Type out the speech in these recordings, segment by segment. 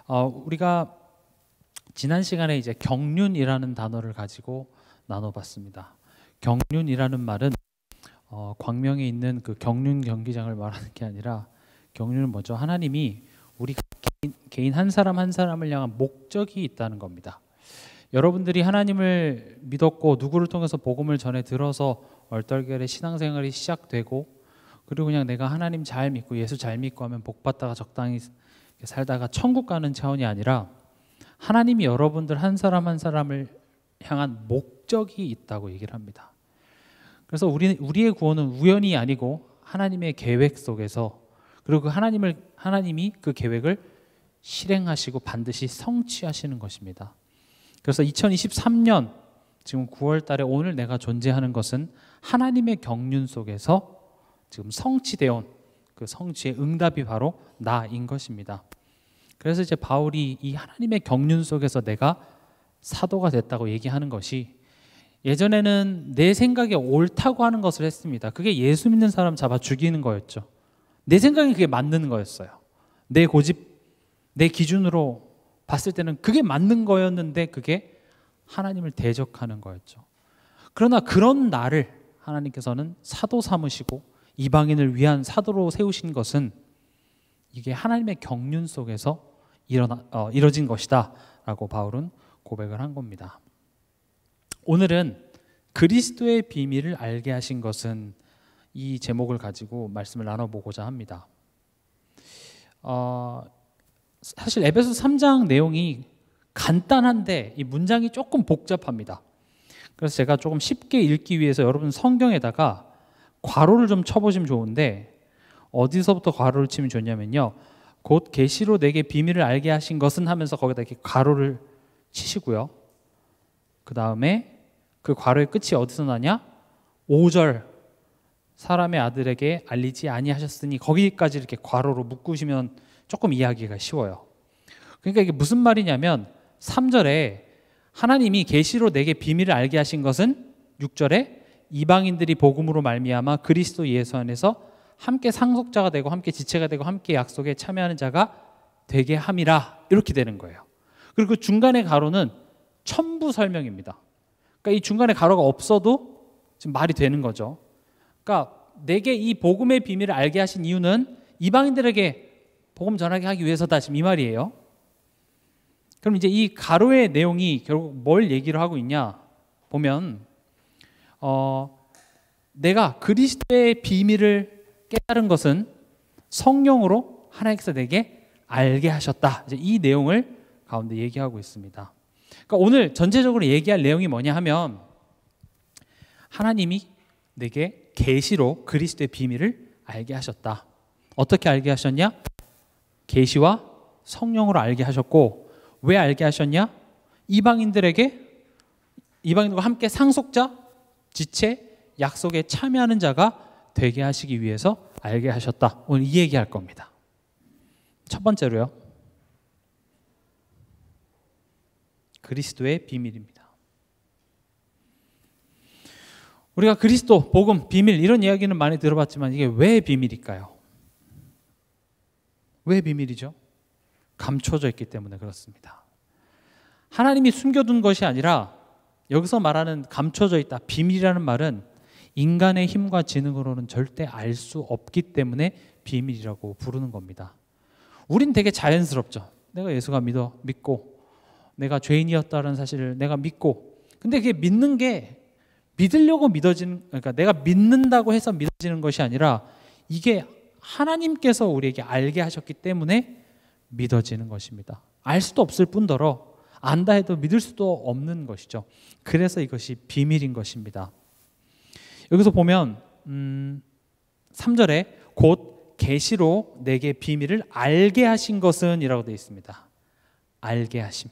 우리가 지난 시간에 이제 경륜이라는 단어를 가지고 나눠봤습니다. 경륜이라는 말은 광명에 있는 그 경륜 경기장을 말하는 게 아니라, 경륜은 뭐죠? 하나님이 우리 개인 한 사람 한 사람을 향한 목적이 있다는 겁니다. 여러분들이 하나님을 믿었고 누구를 통해서 복음을 전해 들어서 얼떨결에 신앙생활이 시작되고, 그리고 그냥 내가 하나님 잘 믿고 예수 잘 믿고 하면 복 받다가 적당히 살다가 천국 가는 차원이 아니라, 하나님이 여러분들 한 사람 한 사람을 향한 목적이 있다고 얘기를 합니다. 그래서 우리의 구원은 우연이 아니고 하나님의 계획 속에서, 그리고 그 하나님이 그 계획을 실행하시고 반드시 성취하시는 것입니다. 그래서 2023년 지금 9월 달에 오늘 내가 존재하는 것은 하나님의 경륜 속에서 지금 성취되어 온 그 성취의 응답이 바로 나인 것입니다. 그래서 이제 바울이 이 하나님의 경륜 속에서 내가 사도가 됐다고 얘기하는 것이, 예전에는 내 생각에 옳다고 하는 것을 했습니다. 그게 예수 믿는 사람 잡아 죽이는 거였죠. 내 생각에 그게 맞는 거였어요. 내 고집, 내 기준으로 봤을 때는 그게 맞는 거였는데 그게 하나님을 대적하는 거였죠. 그러나 그런 나를 하나님께서는 사도 삼으시고 이방인을 위한 사도로 세우신 것은 이게 하나님의 경륜 속에서 이뤄진 것이다 라고 바울은 고백을 한 겁니다. 오늘은 그리스도의 비밀을 알게 하신 것은, 이 제목을 가지고 말씀을 나눠보고자 합니다. 사실 에베소 3장 내용이 간단한데 이 문장이 조금 복잡합니다. 그래서 제가 조금 쉽게 읽기 위해서 여러분 성경에다가 괄호를 좀 쳐보시면 좋은데, 어디서부터 괄호를 치면 좋냐면요, 곧 계시로 내게 비밀을 알게 하신 것은 하면서 거기다 이렇게 괄호를 치시고요, 그 다음에 그 괄호의 끝이 어디서 나냐? 5절 사람의 아들에게 알리지 아니하셨으니, 거기까지 이렇게 괄호로 묶으시면 조금 이해하기가 쉬워요. 그러니까 이게 무슨 말이냐면, 3절에 하나님이 계시로 내게 비밀을 알게 하신 것은, 6절에 이방인들이 복음으로 말미암아 그리스도 예수 안에서 함께 상속자가 되고 함께 지체가 되고 함께 약속에 참여하는 자가 되게 함이라, 이렇게 되는 거예요. 그리고 그 중간의 가로는 첨부 설명입니다. 그러니까 이 중간에 가로가 없어도 지금 말이 되는 거죠. 그러니까 내게 이 복음의 비밀을 알게 하신 이유는 이방인들에게 복음 전하게 하기 위해서다, 지금 이 말이에요. 그럼 이제 이 가로의 내용이 결국 뭘 얘기를 하고 있냐 보면, 내가 그리스도의 비밀을 깨달은 것은 성령으로 하나님께서 내게 알게 하셨다, 이제 이 내용을 가운데 얘기하고 있습니다. 그러니까 오늘 전체적으로 얘기할 내용이 뭐냐 하면, 하나님이 내게 계시로 그리스도의 비밀을 알게 하셨다. 어떻게 알게 하셨냐? 계시와 성령으로 알게 하셨고, 왜 알게 하셨냐? 이방인들과 함께 상속자, 지체, 약속에 참여하는 자가 되게 하시기 위해서 알게 하셨다. 오늘 이 얘기할 겁니다. 첫 번째로요, 그리스도의 비밀입니다. 우리가 그리스도, 복음, 비밀 이런 이야기는 많이 들어봤지만, 이게 왜 비밀일까요? 왜 비밀이죠? 감춰져 있기 때문에 그렇습니다. 하나님이 숨겨둔 것이 아니라, 여기서 말하는 감춰져 있다, 비밀이라는 말은 인간의 힘과 지능으로는 절대 알 수 없기 때문에 비밀이라고 부르는 겁니다. 우린 되게 자연스럽죠. 내가 예수가 믿고 내가 죄인이었다는 사실을 내가 믿고, 근데 그게 믿는 게 믿으려고 그러니까 내가 믿는다고 해서 믿어지는 것이 아니라, 이게 하나님께서 우리에게 알게 하셨기 때문에 믿어지는 것입니다. 알 수도 없을 뿐더러 안다 해도 믿을 수도 없는 것이죠. 그래서 이것이 비밀인 것입니다. 여기서 보면 3절에 곧 계시로 내게 비밀을 알게 하신 것은 이라고 되어 있습니다. 알게 하심.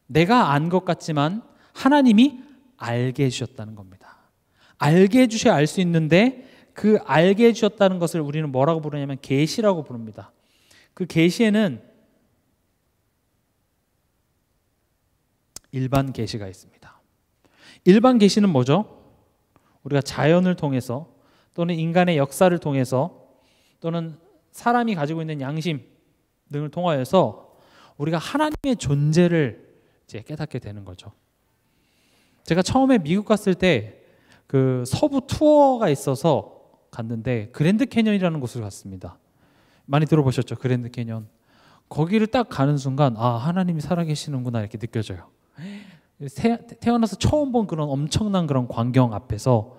내가 안 것 같지만 하나님이 알게 해주셨다는 겁니다. 알게 해주셔야 알 수 있는데, 그 알게 해주셨다는 것을 우리는 뭐라고 부르냐면 계시라고 부릅니다. 그 계시에는 일반 계시가 있습니다. 일반 계시는 뭐죠? 우리가 자연을 통해서, 또는 인간의 역사를 통해서, 또는 사람이 가지고 있는 양심 등을 통하여서 우리가 하나님의 존재를 이제 깨닫게 되는 거죠. 제가 처음에 미국 갔을 때 그 서부 투어가 있어서 갔는데 그랜드 캐년이라는 곳을 갔습니다. 많이 들어보셨죠? 그랜드 캐년. 거기를 딱 가는 순간 아, 하나님이 살아계시는구나 이렇게 느껴져요. 태어나서 처음 본 그런 엄청난 그런 광경 앞에서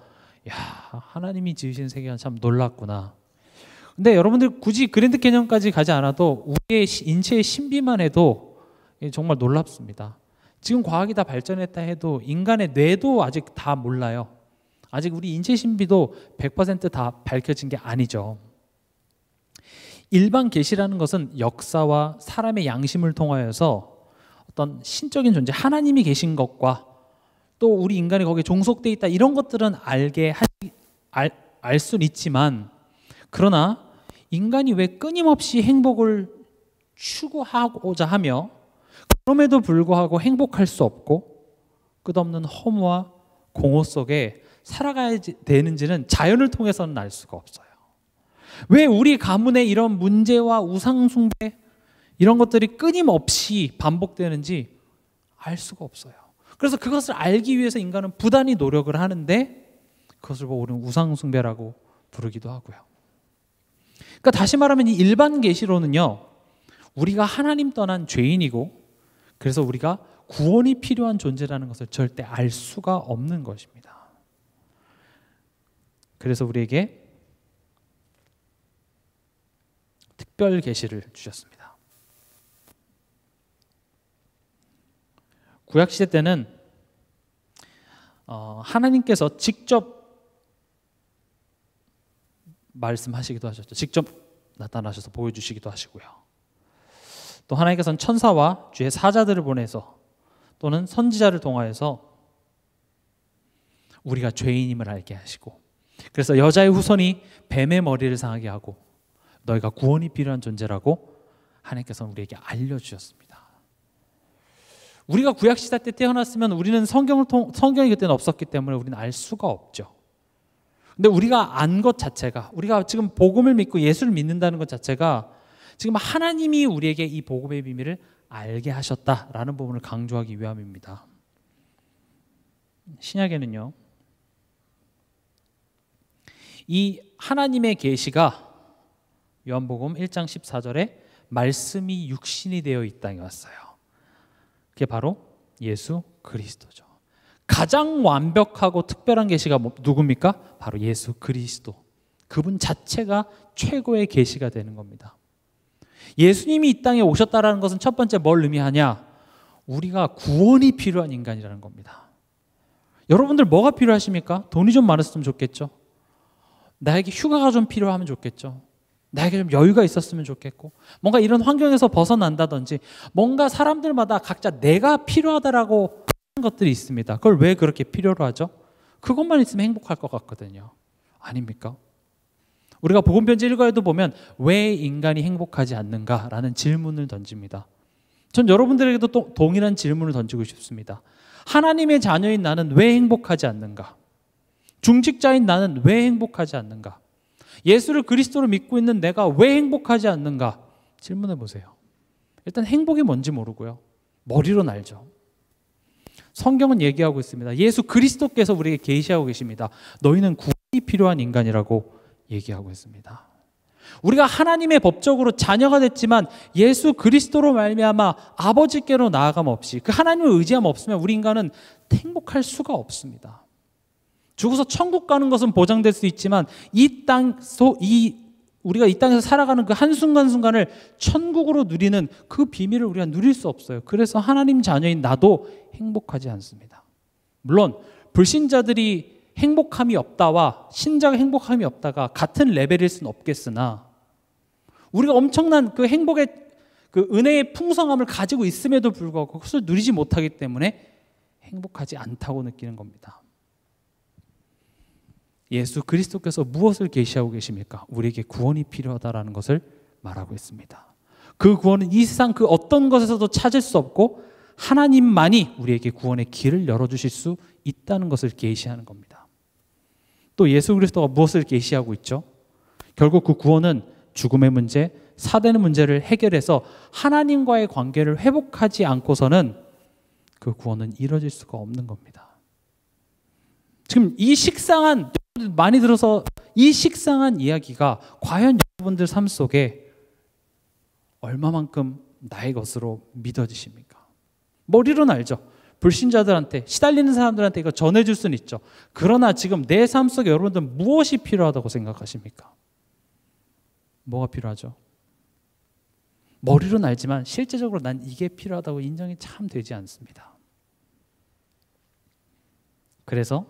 야, 하나님이 지으신 세계가 참 놀랍구나. 근데 여러분들 굳이 그랜드 캐년까지 가지 않아도 우리의 인체의 신비만 해도 정말 놀랍습니다. 지금 과학이 다 발전했다 해도 인간의 뇌도 아직 다 몰라요. 아직 우리 인체 신비도 100% 밝혀진 게 아니죠. 일반 계시라는 것은 역사와 사람의 양심을 통하여서 어떤 신적인 존재, 하나님이 계신 것과 또 우리 인간이 거기에 종속돼 있다 이런 것들은 알 수는 있지만, 그러나 인간이 왜 끊임없이 행복을 추구하고자 하며 그럼에도 불구하고 행복할 수 없고 끝없는 허무와 공허 속에 살아가야 되는지는 자연을 통해서는 알 수가 없어요. 왜 우리 가문에 이런 문제와 우상숭배 이런 것들이 끊임없이 반복되는지 알 수가 없어요. 그래서 그것을 알기 위해서 인간은 부단히 노력을 하는데 그것을 보고 우리는 우상숭배라고 부르기도 하고요. 그러니까 다시 말하면 이 일반 계시로는요, 우리가 하나님 떠난 죄인이고 그래서 우리가 구원이 필요한 존재라는 것을 절대 알 수가 없는 것입니다. 그래서 우리에게 특별 계시를 주셨습니다. 구약 시대 때는 하나님께서 직접 말씀하시기도 하셨죠. 직접 나타나셔서 보여주시기도 하시고요. 또 하나님께서는 천사와 주의 사자들을 보내서 또는 선지자를 통하여서 우리가 죄인임을 알게 하시고, 그래서 여자의 후손이 뱀의 머리를 상하게 하고 너희가 구원이 필요한 존재라고 하나님께서는 우리에게 알려주셨습니다. 우리가 구약시대 때 태어났으면 우리는 성경이 그때는 없었기 때문에 우리는 알 수가 없죠. 근데 우리가 안 것 자체가, 우리가 지금 복음을 믿고 예수를 믿는다는 것 자체가 지금 하나님이 우리에게 이 복음의 비밀을 알게 하셨다라는 부분을 강조하기 위함입니다. 신약에는요, 이 하나님의 계시가 요한복음 1장 14절에 말씀이 육신이 되어 이 땅에 왔어요. 그게 바로 예수 그리스도죠. 가장 완벽하고 특별한 계시가 누굽니까? 바로 예수 그리스도. 그분 자체가 최고의 계시가 되는 겁니다. 예수님이 이 땅에 오셨다는 것은 첫 번째 뭘 의미하냐? 우리가 구원이 필요한 인간이라는 겁니다. 여러분들 뭐가 필요하십니까? 돈이 좀 많았으면 좋겠죠. 나에게 휴가가 좀 필요하면 좋겠죠. 나에게 좀 여유가 있었으면 좋겠고, 뭔가 이런 환경에서 벗어난다든지 뭔가 사람들마다 각자 내가 필요하다라고 하는 것들이 있습니다. 그걸 왜 그렇게 필요로 하죠? 그것만 있으면 행복할 것 같거든요. 아닙니까? 우리가 복음 편지 읽어도 보면 왜 인간이 행복하지 않는가라는 질문을 던집니다. 전 여러분들에게도 또 동일한 질문을 던지고 싶습니다. 하나님의 자녀인 나는 왜 행복하지 않는가? 중직자인 나는 왜 행복하지 않는가? 예수를 그리스도로 믿고 있는 내가 왜 행복하지 않는가? 질문해 보세요. 일단 행복이 뭔지 모르고요, 머리로는 알죠. 성경은 얘기하고 있습니다. 예수 그리스도께서 우리에게 계시하고 계십니다. 너희는 구원이 필요한 인간이라고 얘기하고 있습니다. 우리가 하나님의 법적으로 자녀가 됐지만 예수 그리스도로 말미암아 아버지께로 나아감 없이, 그 하나님을 의지함 없으면 우리 인간은 행복할 수가 없습니다. 죽어서 천국 가는 것은 보장될 수 있지만 우리가 이 땅에서 살아가는 그 한순간순간을 천국으로 누리는 그 비밀을 우리가 누릴 수 없어요. 그래서 하나님 자녀인 나도 행복하지 않습니다. 물론 불신자들이 행복함이 없다와 신자가 행복함이 없다가 같은 레벨일 수는 없겠으나, 우리가 엄청난 그 행복의 그 은혜의 풍성함을 가지고 있음에도 불구하고 그것을 누리지 못하기 때문에 행복하지 않다고 느끼는 겁니다. 예수 그리스도께서 무엇을 계시하고 계십니까? 우리에게 구원이 필요하다라는 것을 말하고 있습니다. 그 구원은 이 세상 그 어떤 것에서도 찾을 수 없고 하나님만이 우리에게 구원의 길을 열어주실 수 있다는 것을 계시하는 겁니다. 또 예수 그리스도가 무엇을 계시하고 있죠? 결국 그 구원은 죽음의 문제, 사대는 문제를 해결해서 하나님과의 관계를 회복하지 않고서는 그 구원은 이루어질 수가 없는 겁니다. 지금 이 식상한, 많이 들어서 이 식상한 이야기가 과연 여러분들 삶 속에 얼마만큼 나의 것으로 믿어지십니까? 머리로는 알죠. 불신자들한테, 시달리는 사람들한테 이거 전해줄 수는 있죠. 그러나 지금 내 삶 속에 여러분들은 무엇이 필요하다고 생각하십니까? 뭐가 필요하죠? 머리로는 알지만 실제적으로 난 이게 필요하다고 인정이 참 되지 않습니다. 그래서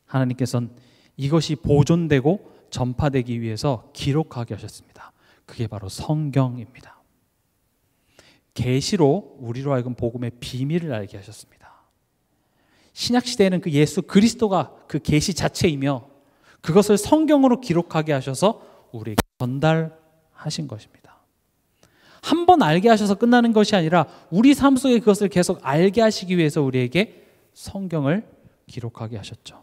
하나님께서는 이것이 보존되고 전파되기 위해서 기록하게 하셨습니다. 그게 바로 성경입니다. 계시로 우리로 하여금 복음의 비밀을 알게 하셨습니다. 신약 시대에는 그 예수 그리스도가 그 계시 자체이며 그것을 성경으로 기록하게 하셔서 우리에게 전달하신 것입니다. 한 번 알게 하셔서 끝나는 것이 아니라 우리 삶 속에 그것을 계속 알게 하시기 위해서 우리에게 성경을 기록하게 하셨죠.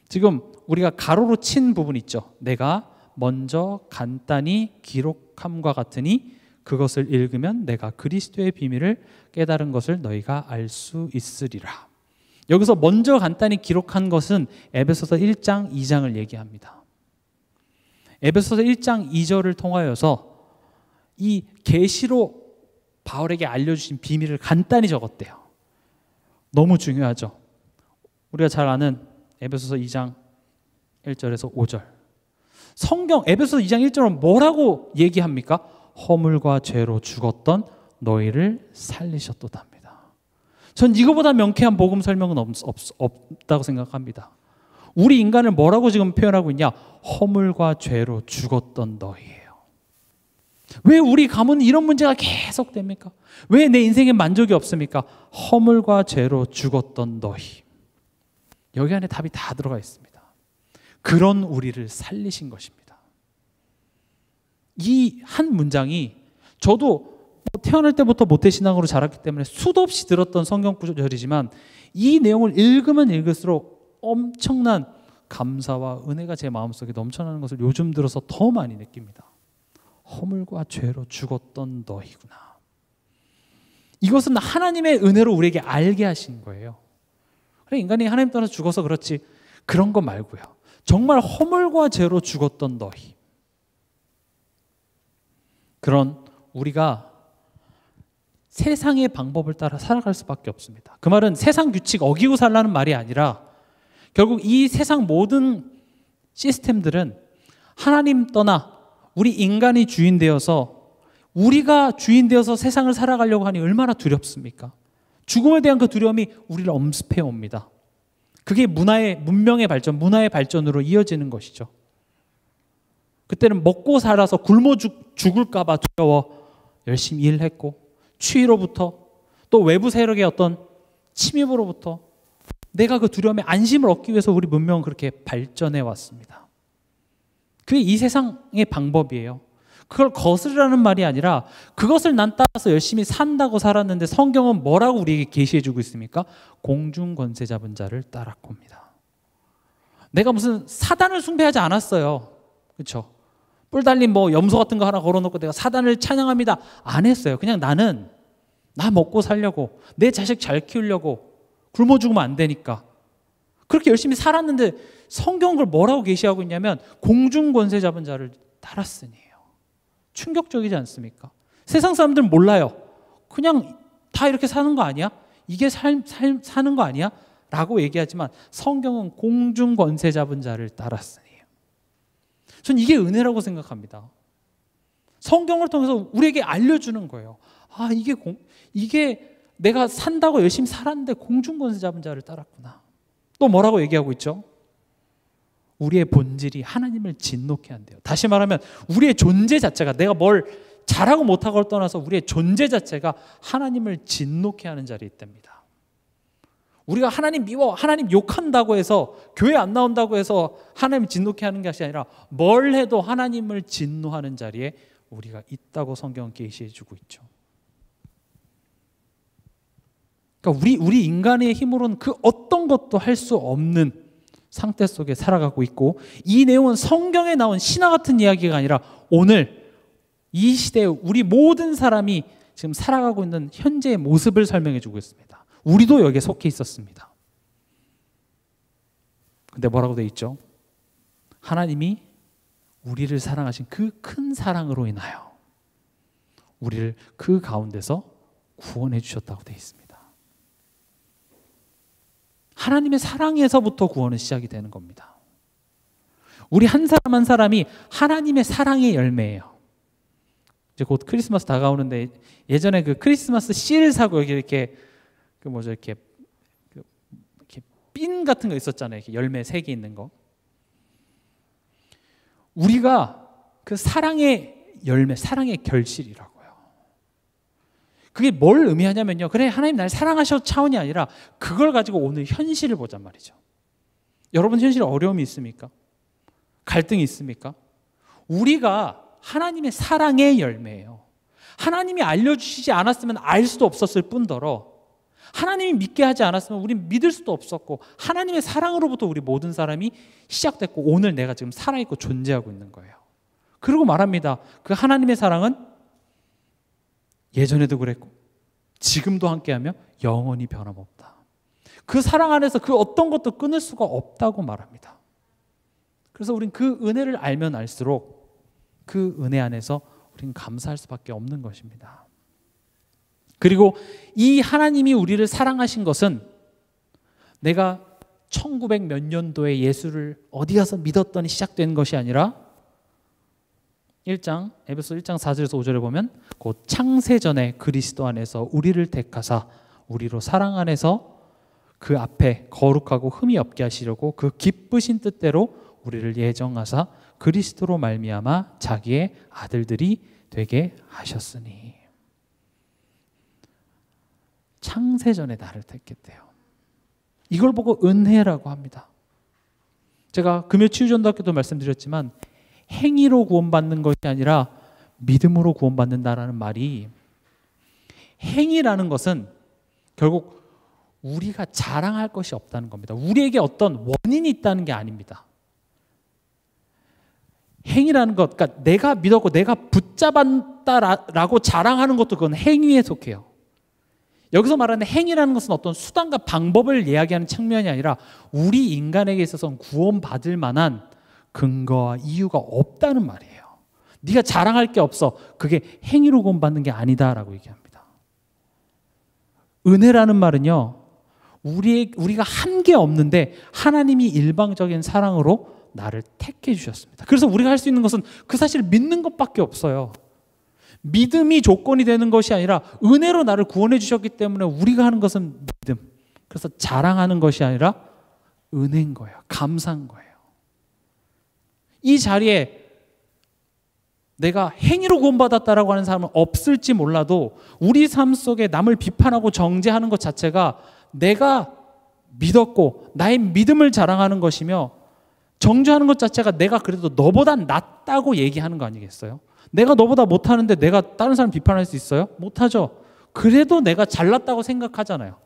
지금 우리가 가로로 친 부분 있죠. 내가 먼저 간단히 기록함과 같으니 그것을 읽으면 내가 그리스도의 비밀을 깨달은 것을 너희가 알 수 있으리라. 여기서 먼저 간단히 기록한 것은 에베소서 1장 2장을 얘기합니다. 에베소서 1장 2절을 통하여서 이 계시로 바울에게 알려주신 비밀을 간단히 적었대요. 너무 중요하죠. 우리가 잘 아는 에베소서 2장 1절에서 5절. 성경 에베소서 2장 1절은 뭐라고 얘기합니까? 허물과 죄로 죽었던 너희를 살리셨도답니다. 전 이거보다 명쾌한 복음 설명은 없다고 생각합니다. 우리 인간을 뭐라고 지금 표현하고 있냐? 허물과 죄로 죽었던 너희예요. 왜 우리 가문은 이런 문제가 계속됩니까? 왜 내 인생에 만족이 없습니까? 허물과 죄로 죽었던 너희. 여기 안에 답이 다 들어가 있습니다. 그런 우리를 살리신 것입니다. 이 한 문장이 저도 태어날 때부터 모태신앙으로 자랐기 때문에 수도 없이 들었던 성경 구절이지만 이 내용을 읽으면 읽을수록 엄청난 감사와 은혜가 제 마음속에 넘쳐나는 것을 요즘 들어서 더 많이 느낍니다. 허물과 죄로 죽었던 너희구나. 이것은 하나님의 은혜로 우리에게 알게 하신 거예요. 그래, 인간이 하나님 따라서 죽어서 그렇지 그런 거 말고요. 정말 허물과 죄로 죽었던 너희. 그런 우리가 세상의 방법을 따라 살아갈 수밖에 없습니다. 그 말은 세상 규칙 어기고 살라는 말이 아니라 결국 이 세상 모든 시스템들은 하나님 떠나 우리 인간이 주인 되어서 우리가 주인 되어서 세상을 살아가려고 하니 얼마나 두렵습니까? 죽음에 대한 그 두려움이 우리를 엄습해 옵니다. 그게 문명의 발전, 문화의 발전으로 이어지는 것이죠. 그때는 먹고 살아서 굶어 죽을까 봐 두려워 열심히 일했고 추위로부터 또 외부 세력의 어떤 침입으로부터 내가 그 두려움에 안심을 얻기 위해서 우리 문명은 그렇게 발전해 왔습니다. 그게 이 세상의 방법이에요. 그걸 거스르라는 말이 아니라 그것을 난 따라서 열심히 산다고 살았는데 성경은 뭐라고 우리에게 계시해 주고 있습니까? 공중 권세 잡은 자를 따랐고입니다. 내가 무슨 사단을 숭배하지 않았어요. 그렇죠? 뿔 달린 뭐 염소 같은 거 하나 걸어놓고 내가 사단을 찬양합니다. 안 했어요. 그냥 나는 나 먹고 살려고 내 자식 잘 키우려고 굶어 죽으면 안 되니까 그렇게 열심히 살았는데 성경은 그걸 뭐라고 계시하고 있냐면 공중 권세 잡은 자를 따랐으니에요. 충격적이지 않습니까? 세상 사람들은 몰라요. 그냥 다 이렇게 사는 거 아니야? 이게 사는 거 아니야? 라고 얘기하지만 성경은 공중 권세 잡은 자를 따랐으니. 전 이게 은혜라고 생각합니다. 성경을 통해서 우리에게 알려주는 거예요. 아, 이게 내가 산다고 열심히 살았는데 공중 권세 잡은 자를 따랐구나. 또 뭐라고 얘기하고 있죠? 우리의 본질이 하나님을 진노케 한대요. 다시 말하면 우리의 존재 자체가 내가 뭘 잘하고 못하고를 떠나서 우리의 존재 자체가 하나님을 진노케 하는 자리에 있답니다. 우리가 하나님 미워, 하나님 욕한다고 해서 교회 안 나온다고 해서 하나님을 진노케 하는 것이 아니라 뭘 해도 하나님을 진노하는 자리에 우리가 있다고 성경은 계시해 주고 있죠. 그러니까 우리 인간의 힘으로는 그 어떤 것도 할 수 없는 상태 속에 살아가고 있고, 이 내용은 성경에 나온 신화 같은 이야기가 아니라 오늘 이 시대에 우리 모든 사람이 지금 살아가고 있는 현재의 모습을 설명해 주고 있습니다. 우리도 여기에 속해 있었습니다. 근데 뭐라고 되어 있죠? 하나님이 우리를 사랑하신 그 큰 사랑으로 인하여 우리를 그 가운데서 구원해 주셨다고 되어 있습니다. 하나님의 사랑에서부터 구원은 시작이 되는 겁니다. 우리 한 사람 한 사람이 하나님의 사랑의 열매예요. 이제 곧 크리스마스 다가오는데, 예전에 그 크리스마스 씨를 사고 여기 이렇게 이렇게 핀 같은 거 있었잖아요. 이렇게 열매 3개 있는 거. 우리가 그 사랑의 열매, 사랑의 결실이라고요. 그게 뭘 의미하냐면요, 그래 하나님 날 사랑하셔 차원이 아니라 그걸 가지고 오늘 현실을 보잔 말이죠. 여러분 현실에 어려움이 있습니까? 갈등이 있습니까? 우리가 하나님의 사랑의 열매예요. 하나님이 알려주시지 않았으면 알 수도 없었을 뿐더러 하나님이 믿게 하지 않았으면 우린 믿을 수도 없었고, 하나님의 사랑으로부터 우리 모든 사람이 시작됐고 오늘 내가 지금 살아있고 존재하고 있는 거예요. 그리고 말합니다. 그 하나님의 사랑은 예전에도 그랬고 지금도 함께하며 영원히 변함없다. 그 사랑 안에서 그 어떤 것도 끊을 수가 없다고 말합니다. 그래서 우린 그 은혜를 알면 알수록 그 은혜 안에서 우린 감사할 수밖에 없는 것입니다. 그리고 이 하나님이 우리를 사랑하신 것은 내가 1900 몇 년도에 예수를 어디 가서 믿었더니 시작된 것이 아니라 에베소 1장 4절에서 5절에 보면 곧 창세전에 그리스도 안에서 우리를 택하사 우리로 사랑 안에서 그 앞에 거룩하고 흠이 없게 하시려고 그 기쁘신 뜻대로 우리를 예정하사 그리스도로 말미암아 자기의 아들들이 되게 하셨으니. 창세전에 나를 택했대요. 이걸 보고 은혜라고 합니다. 제가 금요 치유전도학교도 말씀드렸지만 행위로 구원받는 것이 아니라 믿음으로 구원받는다라는 말이, 행위라는 것은 결국 우리가 자랑할 것이 없다는 겁니다. 우리에게 어떤 원인이 있다는 게 아닙니다. 행위라는 것, 그러니까 내가 믿었고 내가 붙잡았다라고 자랑하는 것도 그건 행위에 속해요. 여기서 말하는 행위라는 것은 어떤 수단과 방법을 이야기하는 측면이 아니라 우리 인간에게 있어서는 구원받을 만한 근거와 이유가 없다는 말이에요. 네가 자랑할 게 없어. 그게 행위로 구원받는 게 아니다라고 얘기합니다. 은혜라는 말은요, 우리가 한 게 없는데 하나님이 일방적인 사랑으로 나를 택해 주셨습니다. 그래서 우리가 할 수 있는 것은 그 사실을 믿는 것밖에 없어요. 믿음이 조건이 되는 것이 아니라 은혜로 나를 구원해 주셨기 때문에 우리가 하는 것은 믿음. 그래서 자랑하는 것이 아니라 은혜인 거예요. 감사한 거예요. 이 자리에 내가 행위로 구원받았다라고 하는 사람은 없을지 몰라도 우리 삶 속에 남을 비판하고 정죄하는 것 자체가 내가 믿었고 나의 믿음을 자랑하는 것이며, 정죄하는 것 자체가 내가 그래도 너보다 낫다고 얘기하는 거 아니겠어요? 내가 너보다 못하는데 내가 다른 사람 비판할 수 있어요? 못하죠. 그래도 내가 잘났다고 생각하잖아요.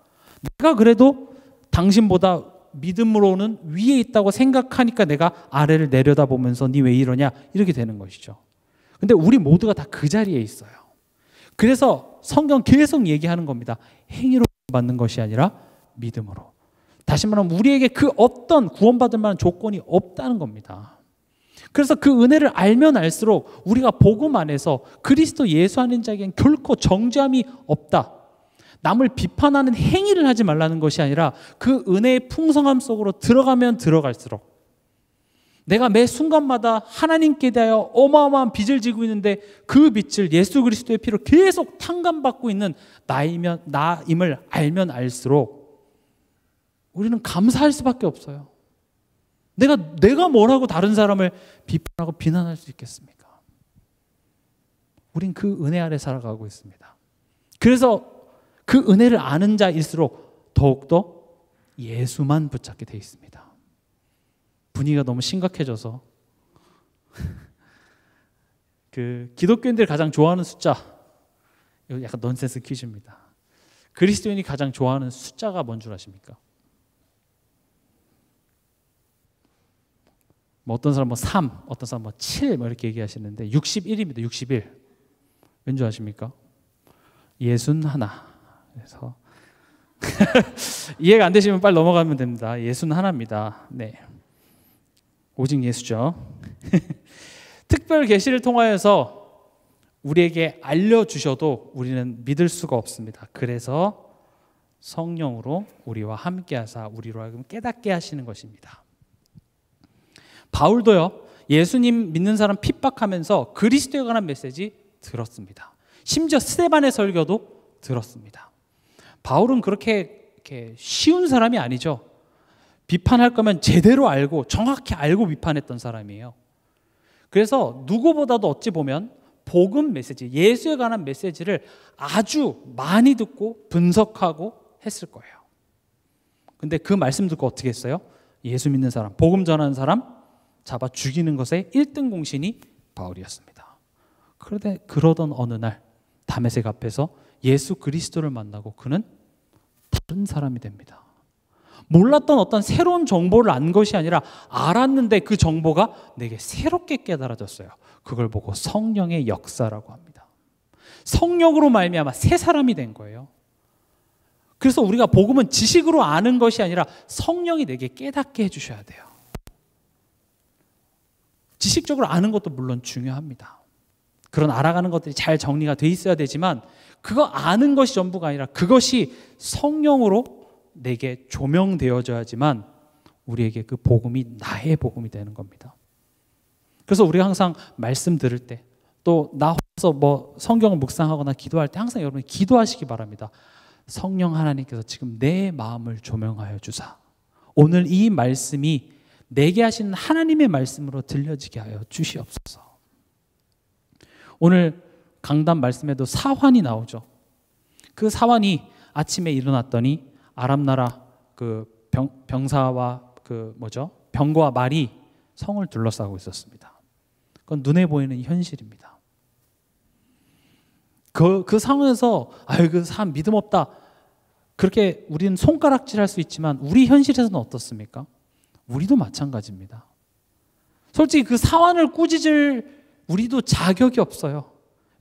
내가 그래도 당신보다 믿음으로는 위에 있다고 생각하니까 내가 아래를 내려다보면서 니 왜 이러냐 이렇게 되는 것이죠. 근데 우리 모두가 다 그 자리에 있어요. 그래서 성경 계속 얘기하는 겁니다. 행위로 받는 것이 아니라 믿음으로. 다시 말하면 우리에게 그 어떤 구원받을 만한 조건이 없다는 겁니다. 그래서 그 은혜를 알면 알수록 우리가 복음 안에서 그리스도 예수 안인 자에겐 결코 정죄함이 없다. 남을 비판하는 행위를 하지 말라는 것이 아니라 그 은혜의 풍성함 속으로 들어가면 들어갈수록 내가 매 순간마다 하나님께 대하여 어마어마한 빚을 지고 있는데 그 빚을 예수 그리스도의 피로 계속 탕감받고 있는 나임을 알면 알수록 우리는 감사할 수밖에 없어요. 내가 뭐라고 다른 사람을 비판하고 비난할 수 있겠습니까? 우린 그 은혜 아래 살아가고 있습니다. 그래서 그 은혜를 아는 자일수록 더욱더 예수만 붙잡게 돼 있습니다. 분위기가 너무 심각해져서 그 기독교인들이 가장 좋아하는 숫자, 이거 약간 넌센스 퀴즈입니다. 그리스도인이 가장 좋아하는 숫자가 뭔 줄 아십니까? 뭐 어떤 사람 뭐 3, 어떤 사람 뭐 7, 뭐 이렇게 얘기하시는데 61입니다. 61. 왠지 아십니까? 61. 그래서 이해가 안 되시면 빨리 넘어가면 됩니다. 61입니다. 네. 오직 예수죠. 특별 계시를 통하여서 우리에게 알려주셔도 우리는 믿을 수가 없습니다. 그래서 성령으로 우리와 함께 하사 우리로 하여금 깨닫게 하시는 것입니다. 바울도요, 예수님 믿는 사람 핍박하면서 그리스도에 관한 메시지 들었습니다. 심지어 스데반의 설교도 들었습니다. 바울은 그렇게 쉬운 사람이 아니죠. 비판할 거면 제대로 알고 정확히 알고 비판했던 사람이에요. 그래서 누구보다도 어찌 보면 복음 메시지, 예수에 관한 메시지를 아주 많이 듣고 분석하고 했을 거예요. 근데 그 말씀 듣고 어떻게 했어요? 예수 믿는 사람, 복음 전하는 사람 잡아 죽이는 것에 1등 공신이 바울이었습니다. 그런데 그러던 어느 날 다메섹 앞에서 예수 그리스도를 만나고 그는 다른 사람이 됩니다. 몰랐던 어떤 새로운 정보를 안 것이 아니라 알았는데 그 정보가 내게 새롭게 깨달아졌어요. 그걸 보고 성령의 역사라고 합니다. 성령으로 말미암아 새 사람이 된 거예요. 그래서 우리가 복음은 지식으로 아는 것이 아니라 성령이 내게 깨닫게 해주셔야 돼요. 지식적으로 아는 것도 물론 중요합니다. 그런 알아가는 것들이 잘 정리가 돼 있어야 되지만 그거 아는 것이 전부가 아니라 그것이 성령으로 내게 조명되어져야지만 우리에게 그 복음이 나의 복음이 되는 겁니다. 그래서 우리가 항상 말씀 들을 때 또 나 혼자서 뭐 성경을 묵상하거나 기도할 때 항상 여러분이 기도하시기 바랍니다. 성령 하나님께서 지금 내 마음을 조명하여 주사 오늘 이 말씀이 내게 하시는 하나님의 말씀으로 들려지게 하여 주시옵소서. 오늘 강단 말씀에도 사환이 나오죠. 그 사환이 아침에 일어났더니 아람 나라 그 병사와 그 병거와 말이 성을 둘러싸고 있었습니다. 그건 눈에 보이는 현실입니다. 그 상황에서 그 사람 믿음 없다. 그렇게 우리는 손가락질할 수 있지만 우리 현실에서는 어떻습니까? 우리도 마찬가지입니다. 솔직히 그 사환을 꾸짖을 우리도 자격이 없어요.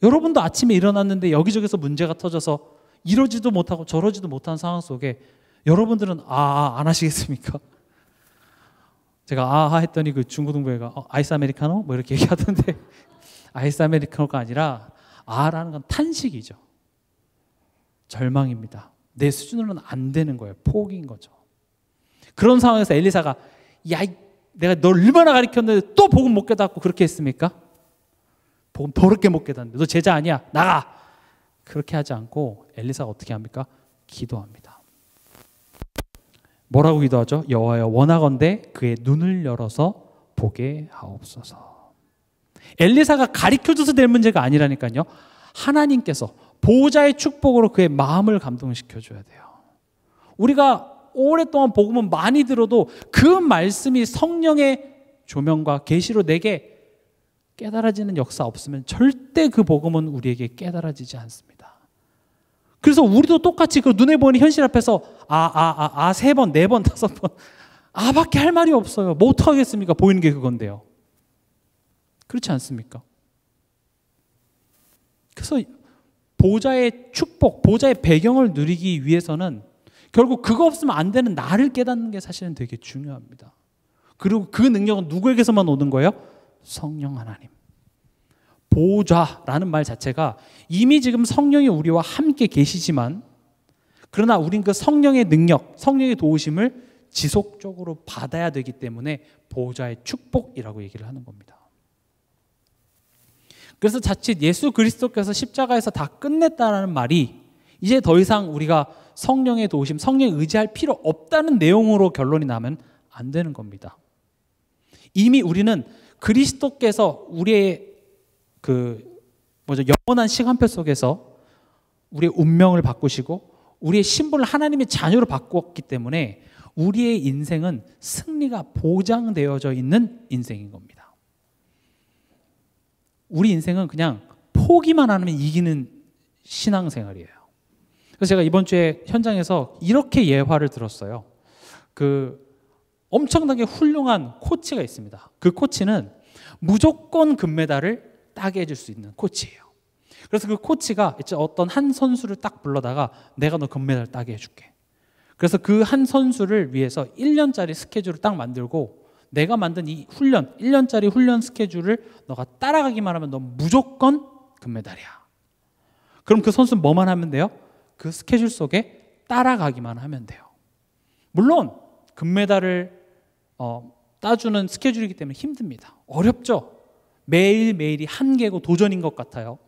여러분도 아침에 일어났는데 여기저기서 문제가 터져서 이러지도 못하고 저러지도 못한 상황 속에 여러분들은 안 하시겠습니까? 제가 했더니 그 중고 동부애가 아이스 아메리카노? 뭐 이렇게 얘기하던데 아이스 아메리카노가 아니라 라는 건 탄식이죠. 절망입니다. 내 수준으로는 안 되는 거예요. 포기인 거죠. 그런 상황에서 엘리사가 내가 널 얼마나 가르쳤는데 또 복음 못 깨닫고 그렇게 했습니까? 복음 더럽게 못 깨닫는데 너 제자 아니야. 나가. 그렇게 하지 않고 엘리사가 어떻게 합니까? 기도합니다. 뭐라고 기도하죠? 여호와여 원하건대 그의 눈을 열어서 보게 하옵소서. 엘리사가 가르쳐줘서 될 문제가 아니라니까요. 하나님께서 보호자의 축복으로 그의 마음을 감동시켜줘야 돼요. 우리가 오랫동안 복음은 많이 들어도 그 말씀이 성령의 조명과 계시로 내게 깨달아지는 역사 없으면 절대 그 복음은 우리에게 깨달아지지 않습니다. 그래서 우리도 똑같이 그 눈에 보이는 현실 앞에서 3번, 4번, 5번 밖에 할 말이 없어요. 뭐 어떡하겠습니까? 보이는 게 그건데요. 그렇지 않습니까? 그래서 보호자의 축복, 보호자의 배경을 누리기 위해서는 결국 그거 없으면 안 되는 나를 깨닫는 게 사실은 되게 중요합니다. 그리고 그 능력은 누구에게서만 오는 거예요? 성령 하나님. 보호자라는 말 자체가 이미 지금 성령이 우리와 함께 계시지만 그러나 우린 그 성령의 능력, 성령의 도우심을 지속적으로 받아야 되기 때문에 보호자의 축복이라고 얘기를 하는 겁니다. 그래서 자칫 예수 그리스도께서 십자가에서 다 끝냈다는 말이 이제 더 이상 우리가 성령의 도우심, 성령에 의지할 필요 없다는 내용으로 결론이 나면 안 되는 겁니다. 이미 우리는 그리스도께서 우리의 영원한 시간표 속에서 우리의 운명을 바꾸시고 우리의 신분을 하나님의 자녀로 바꾸었기 때문에 우리의 인생은 승리가 보장되어져 있는 인생인 겁니다. 우리 인생은 그냥 포기만 하면 이기는 신앙생활이에요. 그래서 제가 이번 주에 현장에서 이렇게 예화를 들었어요. 엄청나게 훌륭한 코치가 있습니다. 그 코치는 무조건 금메달을 따게 해줄 수 있는 코치예요. 그래서 그 코치가 이제 어떤 한 선수를 딱 불러다가 내가 너 금메달 따게 해줄게. 그래서 그 한 선수를 위해서 1년짜리 스케줄을 딱 만들고 내가 만든 이 훈련, 1년짜리 훈련 스케줄을 너가 따라가기만 하면 너 무조건 금메달이야. 그럼 그 선수는 뭐만 하면 돼요? 그 스케줄 속에 따라가기만 하면 돼요. 물론 금메달을 따주는 스케줄이기 때문에 힘듭니다. 어렵죠? 매일매일이 한계고 도전인 것 같아요.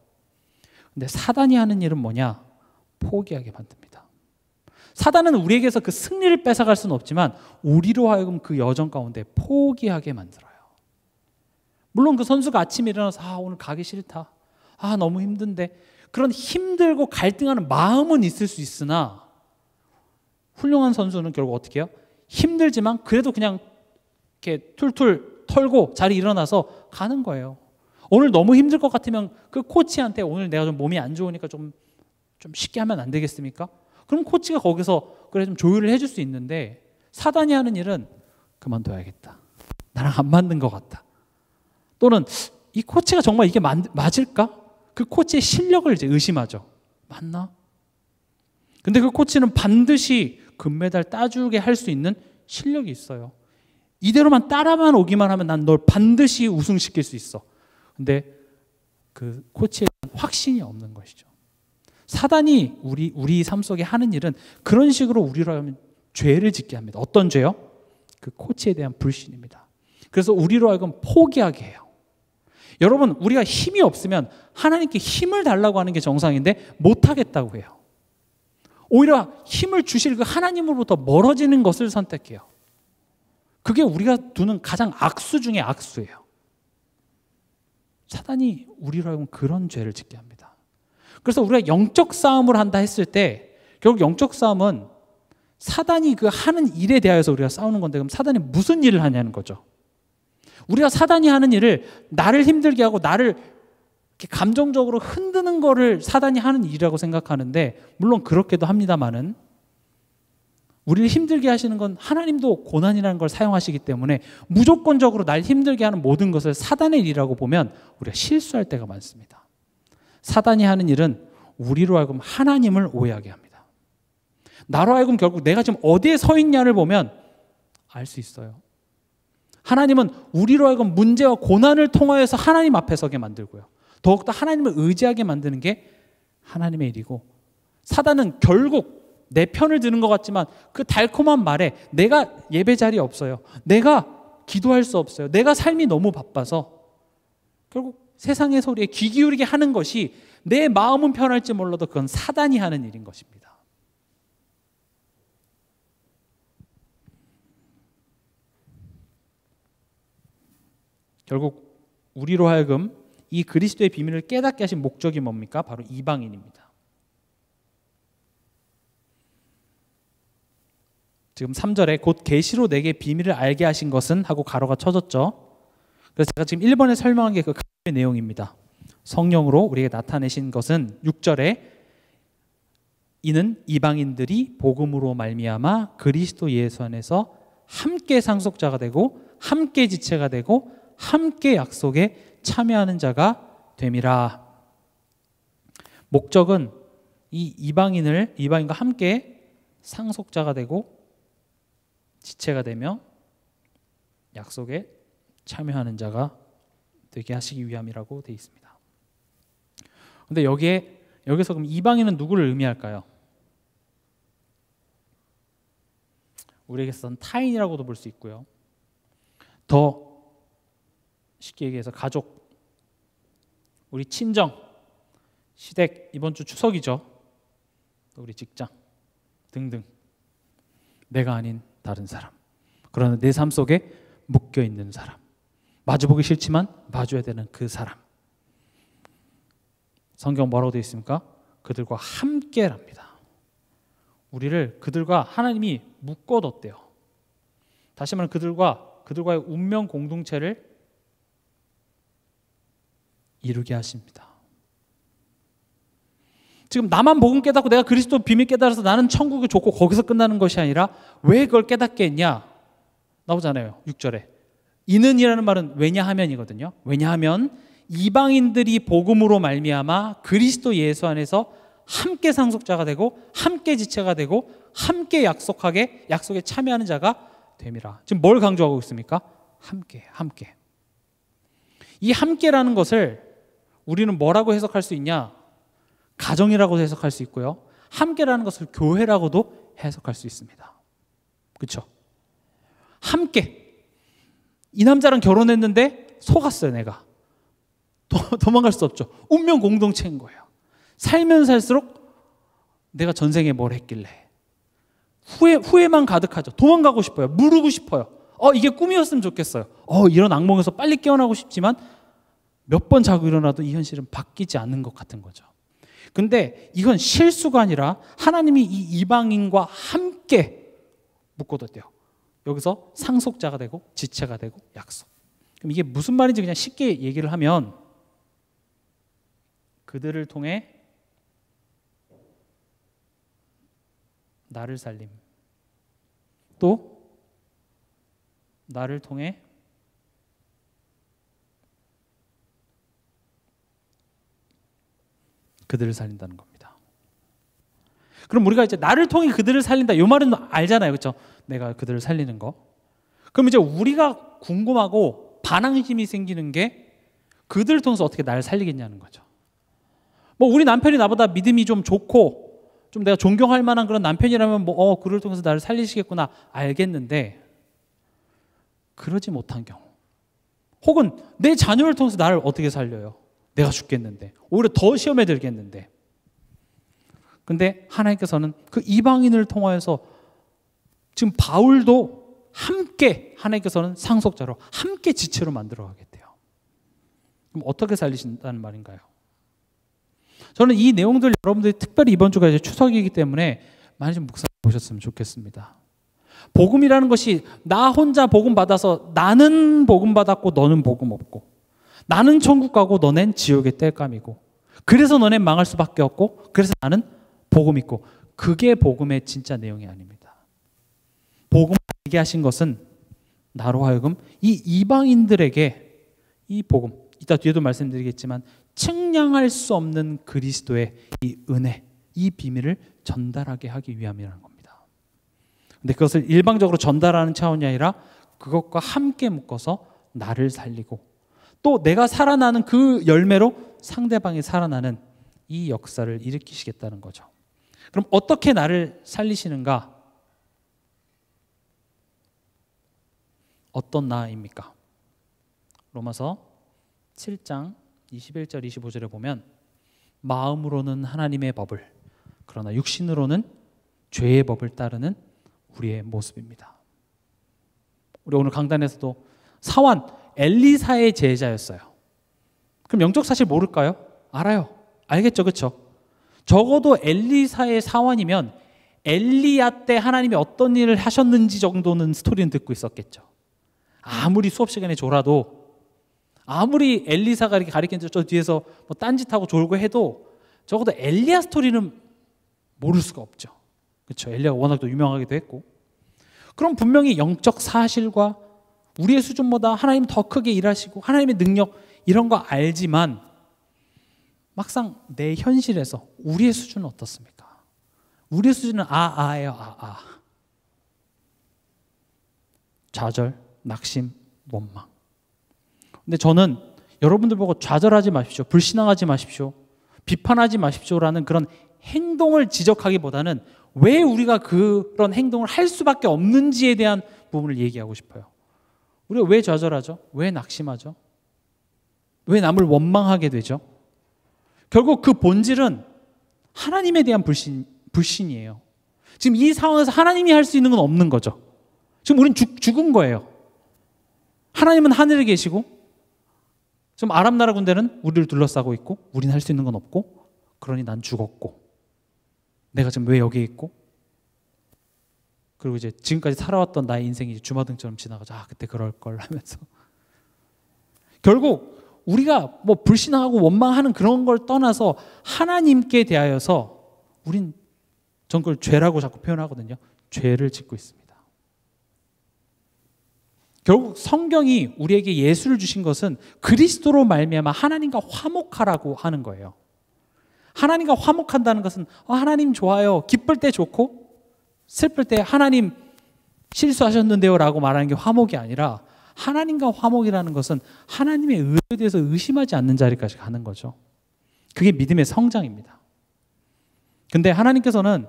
근데 사단이 하는 일은 뭐냐? 포기하게 만듭니다. 사단은 우리에게서 그 승리를 뺏어갈 수는 없지만 우리로 하여금 그 여정 가운데 포기하게 만들어요. 물론 그 선수가 아침에 일어나서 오늘 가기 싫다. 너무 힘든데. 그런 힘들고 갈등하는 마음은 있을 수 있으나 훌륭한 선수는 결국 어떻게 해요? 힘들지만 그래도 그냥 이렇게 툴툴 털고 자리 일어나서 가는 거예요. 오늘 너무 힘들 것 같으면 그 코치한테 오늘 내가 좀 몸이 안 좋으니까 좀 쉽게 하면 안 되겠습니까? 그럼 코치가 거기서 그래 좀 조율을 해줄 수 있는데 사단이 하는 일은 그만둬야겠다. 나랑 안 맞는 것 같다. 또는 이 코치가 정말 이게 맞을까? 그 코치의 실력을 이제 의심하죠. 맞나? 근데 그 코치는 반드시 금메달 따주게 할 수 있는 실력이 있어요. 이대로만 따라만 오기만 하면 난 널 반드시 우승시킬 수 있어. 근데 그 코치에 대한 확신이 없는 것이죠. 사단이 우리 삶 속에 하는 일은 그런 식으로 우리로 하면 죄를 짓게 합니다. 어떤 죄요? 그 코치에 대한 불신입니다. 그래서 우리로 하여금 포기하게 해요. 여러분, 우리가 힘이 없으면 하나님께 힘을 달라고 하는 게 정상인데 못하겠다고 해요. 오히려 힘을 주실 그 하나님으로부터 멀어지는 것을 선택해요. 그게 우리가 두는 가장 악수 중에 악수예요. 사단이 우리로 하여금 그런 죄를 짓게 합니다. 그래서 우리가 영적 싸움을 한다 했을 때 결국 영적 싸움은 사단이 그 하는 일에 대하여서 우리가 싸우는 건데 그럼 사단이 무슨 일을 하냐는 거죠. 우리가 사단이 하는 일을 나를 힘들게 하고 나를 이렇게 감정적으로 흔드는 거를 사단이 하는 일이라고 생각하는데 물론 그렇게도 합니다만은 우리를 힘들게 하시는 건 하나님도 고난이라는 걸 사용하시기 때문에 무조건적으로 날 힘들게 하는 모든 것을 사단의 일이라고 보면 우리가 실수할 때가 많습니다. 사단이 하는 일은 우리로 하여금 하나님을 오해하게 합니다. 나로 하여금 결국 내가 지금 어디에 서 있냐를 보면 알 수 있어요. 하나님은 우리로 하여금 문제와 고난을 통하여서 하나님 앞에 서게 만들고요. 더욱더 하나님을 의지하게 만드는 게 하나님의 일이고 사단은 결국 내 편을 드는 것 같지만 그 달콤한 말에 내가 예배 자리에 없어요. 내가 기도할 수 없어요. 내가 삶이 너무 바빠서 결국 세상의 소리에 귀 기울이게 하는 것이 내 마음은 편할지 몰라도 그건 사단이 하는 일인 것입니다. 결국 우리로 하여금 이 그리스도의 비밀을 깨닫게 하신 목적이 뭡니까? 바로 이방인입니다. 지금 3절에 곧 계시로 내게 비밀을 알게 하신 것은 하고 가로가 쳐졌죠. 그래서 제가 지금 1번에 설명한 게 그 가로의 내용입니다. 성령으로 우리에게 나타내신 것은 6절에 이는 이방인들이 복음으로 말미암아 그리스도 예수 안에서 함께 상속자가 되고 함께 지체가 되고 함께 약속에 참여하는 자가 됨이라. 목적은 이 이방인과 함께 상속자가 되고 지체가 되며 약속에 참여하는 자가 되게 하시기 위함이라고 되어 있습니다. 그런데 여기서 그럼 이방인은 누구를 의미할까요? 우리에게선 타인이라고도 볼 수 있고요. 더 쉽게 얘기해서 가족, 우리 친정, 시댁, 이번 주 추석이죠. 우리 직장 등등. 내가 아닌 다른 사람. 그러나 내 삶 속에 묶여 있는 사람. 마주보기 싫지만 마주해야 되는 그 사람. 성경 뭐라고 되어 있습니까? 그들과 함께랍니다. 우리를 그들과 하나님이 묶어뒀대요. 다시 말하면 그들과의 운명 공동체를 이루게 하십니다. 지금 나만 복음 깨닫고 내가 그리스도 비밀 깨달아서 나는 천국이 좋고 거기서 끝나는 것이 아니라 왜 그걸 깨닫게 했냐? 나오잖아요. 6절에. 이는이라는 말은 왜냐하면이거든요. 왜냐하면 이방인들이 복음으로 말미암아 그리스도 예수 안에서 함께 상속자가 되고 함께 지체가 되고 함께 약속에 참여하는 자가 됨이라. 지금 뭘 강조하고 있습니까? 함께. 이 함께라는 것을 우리는 뭐라고 해석할 수 있냐? 가정이라고 해석할 수 있고요. 함께라는 것을 교회라고도 해석할 수 있습니다. 그렇죠? 함께. 이 남자랑 결혼했는데 속았어요, 내가. 도망갈 수 없죠. 운명 공동체인 거예요. 살면 살수록 내가 전생에 뭘 했길래 후회만 가득하죠. 도망가고 싶어요. 무르고 싶어요. 이게 꿈이었으면 좋겠어요. 이런 악몽에서 빨리 깨어나고 싶지만 몇 번 자고 일어나도 이 현실은 바뀌지 않는 것 같은 거죠. 근데 이건 실수가 아니라 하나님이 이 이방인과 함께 묶어뒀대요. 여기서 상속자가 되고 지체가 되고 약속. 그럼 이게 무슨 말인지 그냥 쉽게 얘기를 하면 그들을 통해 나를 살림, 또 나를 통해 그들을 살린다는 겁니다. 그럼 우리가 이제 나를 통해 그들을 살린다, 이 말은 알잖아요, 그렇죠? 내가 그들을 살리는 거. 그럼 이제 우리가 궁금하고 반항심이 생기는 게 그들을 통해서 어떻게 나를 살리겠냐는 거죠. 우리 남편이 나보다 믿음이 좀 좋고 좀 내가 존경할 만한 그런 남편이라면 그를 통해서 나를 살리시겠구나 알겠는데, 그러지 못한 경우, 혹은 내 자녀를 통해서 나를 어떻게 살려요? 내가 죽겠는데, 오히려 더 시험에 들겠는데. 근데 하나님께서는 그 이방인을 통하여서 지금 바울도 함께, 하나님께서는 상속자로 함께 지체로 만들어 가겠대요. 그럼 어떻게 살리신다는 말인가요? 저는 이 내용들 여러분들이 특별히 이번 주가 이제 추석이기 때문에 많이 좀 묵상해 보셨으면 좋겠습니다. 복음이라는 것이 나 혼자 복음 받아서 나는 복음 받았고 너는 복음 없고, 나는 천국 가고 너넨 지옥의 땔감이고, 그래서 너넨 망할 수밖에 없고, 그래서 나는 복음 있고, 그게 복음의 진짜 내용이 아닙니다. 복음을 알게 하신 것은 나로 하여금 이 이방인들에게 이 복음, 이따 뒤에도 말씀드리겠지만 측량할 수 없는 그리스도의 이 은혜, 이 비밀을 전달하게 하기 위함이라는 겁니다. 근데 그것을 일방적으로 전달하는 차원이 아니라 그것과 함께 묶어서 나를 살리고, 또 내가 살아나는 그 열매로 상대방이 살아나는 이 역사를 일으키시겠다는 거죠. 그럼 어떻게 나를 살리시는가? 어떤 나입니까? 로마서 7장 21절 25절에 보면 마음으로는 하나님의 법을, 그러나 육신으로는 죄의 법을 따르는 우리의 모습입니다. 우리 오늘 강단에서도 사환 엘리사의 제자였어요. 그럼 영적 사실 모를까요? 알아요. 알겠죠, 그렇죠? 적어도 엘리사의 사환이면 엘리야 때 하나님이 어떤 일을 하셨는지 정도는 스토리는 듣고 있었겠죠. 아무리 수업 시간에 졸아도, 아무리 엘리사가 이렇게 가리키는 저 뒤에서 딴짓하고 졸고 해도 적어도 엘리야 스토리는 모를 수가 없죠. 그렇죠? 엘리야가 워낙 또 유명하기도 했고. 그럼 분명히 영적 사실과 우리의 수준보다 하나님 더 크게 일하시고 하나님의 능력 이런 거 알지만 막상 내 현실에서 우리의 수준은 어떻습니까? 우리의 수준은 아예요. 좌절, 낙심, 원망. 근데 저는 여러분들 보고 좌절하지 마십시오, 불신앙하지 마십시오, 비판하지 마십시오라는 그런 행동을 지적하기보다는 왜 우리가 그런 행동을 할 수밖에 없는지에 대한 부분을 얘기하고 싶어요. 우리가 왜 좌절하죠? 왜 낙심하죠? 왜 남을 원망하게 되죠? 결국 그 본질은 하나님에 대한 불신이에요. 지금 이 상황에서 하나님이 할 수 있는 건 없는 거죠. 지금 우린 죽은 거예요. 하나님은 하늘에 계시고 지금 아람 나라 군대는 우리를 둘러싸고 있고 우리는 할 수 있는 건 없고, 그러니 난 죽었고 내가 지금 왜 여기 있고, 그리고 이제 지금까지 살아왔던 나의 인생이 주마등처럼 지나가죠. 그때 그럴 걸 하면서 결국 우리가 불신앙하고 원망하는 그런 걸 떠나서 하나님께 대하여서 우린, 전 그걸 죄라고 자꾸 표현하거든요. 죄를 짓고 있습니다. 결국 성경이 우리에게 예수를 주신 것은 그리스도로 말미암아 하나님과 화목하라고 하는 거예요. 하나님과 화목한다는 것은 하나님 좋아요, 기쁠 때 좋고 슬플 때 하나님 실수하셨는데요 라고 말하는 게 화목이 아니라, 하나님과 화목이라는 것은 하나님의 의에 대해서 의심하지 않는 자리까지 가는 거죠. 그게 믿음의 성장입니다. 근데 하나님께서는,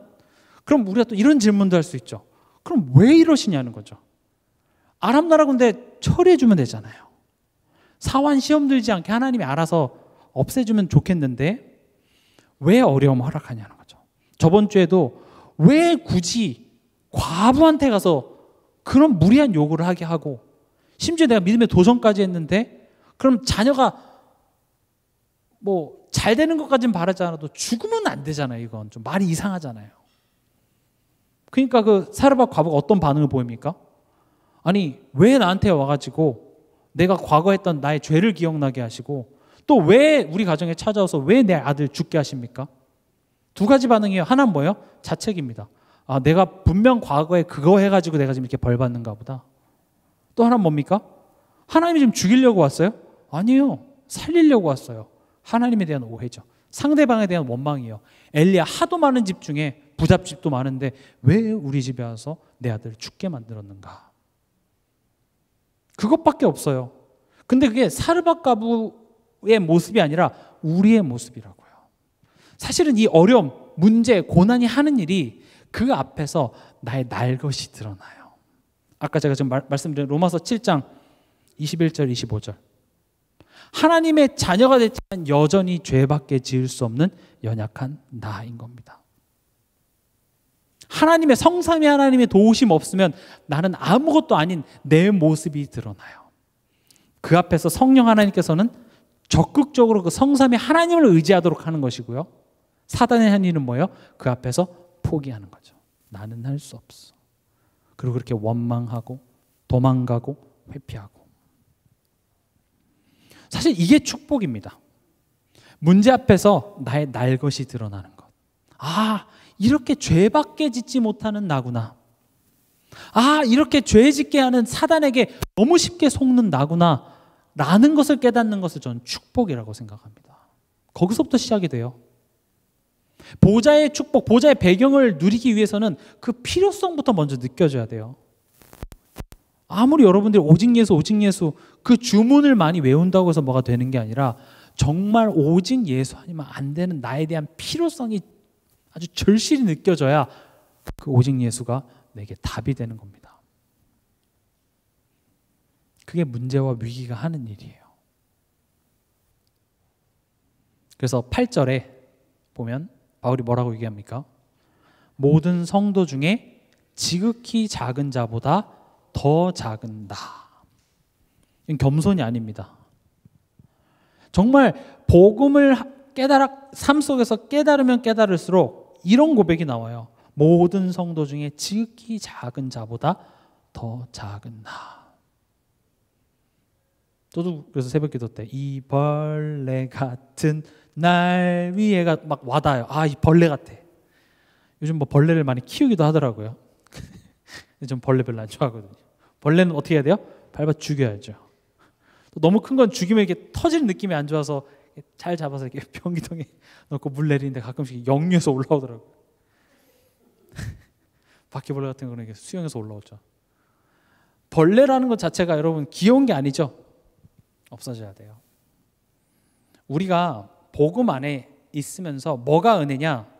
그럼 우리가 또 이런 질문도 할 수 있죠. 그럼 왜 이러시냐는 거죠. 아람 나라 군대 처리해 주면 되잖아요. 사환 시험 들지 않게 하나님이 알아서 없애주면 좋겠는데 왜 어려움 허락하냐는 거죠. 저번 주에도 왜 굳이 과부한테 가서 그런 무리한 요구를 하게 하고, 심지어 내가 믿음의 도전까지 했는데, 그럼 자녀가 뭐 잘 되는 것까지는 바라지 않아도 죽으면 안 되잖아요. 이건 좀 말이 이상하잖아요. 그러니까 그 사르밧 과부가 어떤 반응을 보입니까? 아니, 왜 나한테 와가지고 내가 과거 했던 나의 죄를 기억나게 하시고, 또 왜 우리 가정에 찾아와서 왜 내 아들 죽게 하십니까? 두 가지 반응이에요. 하나는 뭐예요? 자책입니다. 내가 분명 과거에 그거 해가지고 내가 지금 이렇게 벌 받는가 보다. 또 하나는 뭡니까? 하나님이 지금 죽이려고 왔어요? 아니에요. 살리려고 왔어요. 하나님에 대한 오해죠. 상대방에 대한 원망이에요. 엘리야 하도 많은 집 중에 부잣집도 많은데 왜 우리 집에 와서 내 아들 죽게 만들었는가? 그것밖에 없어요. 근데 그게 사르밧 과부의 모습이 아니라 우리의 모습이라고요. 사실은 이 어려움, 문제, 고난이 하는 일이 그 앞에서 나의 날 것이 드러나요. 아까 제가 지금 말씀드린 로마서 7장 21절 25절. 하나님의 자녀가 됐지만 여전히 죄밖에 지을 수 없는 연약한 나인 겁니다. 하나님의 성삼위 하나님의 도우심 없으면 나는 아무것도 아닌 내 모습이 드러나요. 그 앞에서 성령 하나님께서는 적극적으로 그 성삼위 하나님을 의지하도록 하는 것이고요. 사단의 한 일은 뭐예요? 그 앞에서 포기하는 거죠. 나는 할 수 없어. 그리고 그렇게 원망하고 도망가고 회피하고. 사실 이게 축복입니다. 문제 앞에서 나의 날 것이 드러나는 것. 이렇게 죄밖에 짓지 못하는 나구나. 이렇게 죄 짓게 하는 사단에게 너무 쉽게 속는 나구나 라는 것을 깨닫는 것을 저는 축복이라고 생각합니다. 거기서부터 시작이 돼요. 보좌의 축복, 보좌의 배경을 누리기 위해서는 그 필요성부터 먼저 느껴져야 돼요. 아무리 여러분들이 오직 예수, 오직 예수 그 주문을 많이 외운다고 해서 뭐가 되는 게 아니라, 정말 오직 예수 아니면 안 되는 나에 대한 필요성이 아주 절실히 느껴져야 그 오직 예수가 내게 답이 되는 겁니다. 그게 문제와 위기가 하는 일이에요. 그래서 8절에 보면 바울이 뭐라고 얘기합니까? 모든 성도 중에 지극히 작은 자보다 더 작은 나. 이건 겸손이 아닙니다. 정말 복음을 삶 속에서 깨달으면 깨달을수록 이런 고백이 나와요. 모든 성도 중에 지극히 작은 자보다 더 작은 나. 저도 그래서 새벽기도 때 이 벌레 같은 날 위에가 막 와닿아요. 이 벌레 같아. 요즘 뭐 벌레를 많이 키우기도 하더라고요. 전 벌레 별로 안 좋아하거든요. 벌레는 어떻게 해야 돼요? 밟아 죽여야죠. 너무 큰 건 죽이면 이렇게 터질 느낌이 안 좋아서 잘 잡아서 이렇게 변기통에 넣고 물 내리는데 가끔씩 역류해서 올라오더라고요. 바퀴벌레 같은 거는 이렇게 수영해서 올라오죠. 벌레라는 것 자체가 여러분 귀여운 게 아니죠. 없어져야 돼요. 우리가 복음 안에 있으면서 뭐가 은혜냐?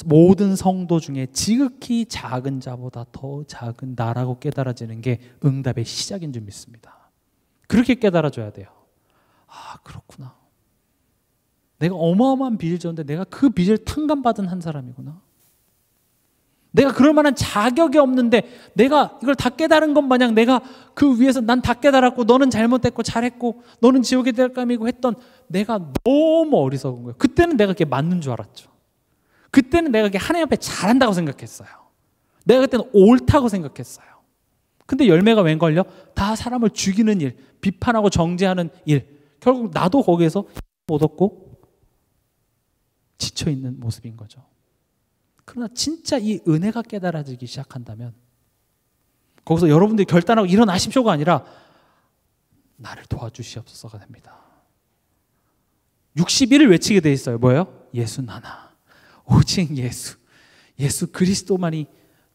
모든 성도 중에 지극히 작은 자보다 더 작은 나라고 깨달아지는 게 응답의 시작인 줄 믿습니다. 그렇게 깨달아줘야 돼요. 그렇구나. 내가 어마어마한 빚을 졌는데 내가 그 빚을 탕감받은 한 사람이구나. 내가 그럴 만한 자격이 없는데 내가 이걸 다 깨달은 것 마냥 내가 그 위에서 난 다 깨달았고 너는 잘못했고 잘했고 너는 지옥의 대감이고 했던 내가 너무 어리석은 거예요. 그때는 내가 그게 맞는 줄 알았죠. 그때는 내가 그게 하나님 앞에 잘한다고 생각했어요. 내가 그때는 옳다고 생각했어요. 근데 열매가 웬걸요? 다 사람을 죽이는 일, 비판하고 정죄하는 일. 결국 나도 거기에서 못 얻고 지쳐있는 모습인 거죠. 그러나 진짜 이 은혜가 깨달아지기 시작한다면 거기서 여러분들이 결단하고 일어나십시오가 아니라 나를 도와주시옵소서가 됩니다. 60일을 외치게 돼 있어요. 뭐예요? 예수 나나. 오직 예수. 예수 그리스도만이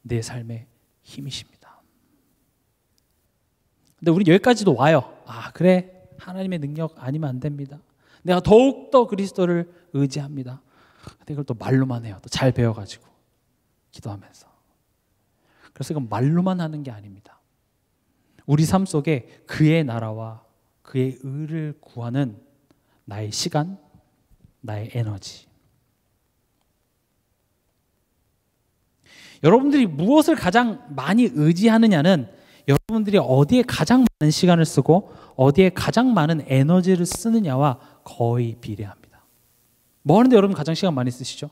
내 삶의 힘이십니다. 근데 우리 여기까지도 와요. 아, 그래. 하나님의 능력 아니면 안 됩니다. 내가 더욱더 그리스도를 의지합니다. 근데 이걸 또 말로만 해요. 또 잘 배워가지고 기도하면서. 그래서 이건 말로만 하는 게 아닙니다. 우리 삶 속에 그의 나라와 그의 의를 구하는 나의 시간, 나의 에너지. 여러분들이 무엇을 가장 많이 의지하느냐는 여러분들이 어디에 가장 많은 시간을 쓰고 어디에 가장 많은 에너지를 쓰느냐와 거의 비례합니다. 뭐 하는데 여러분 가장 시간 많이 쓰시죠?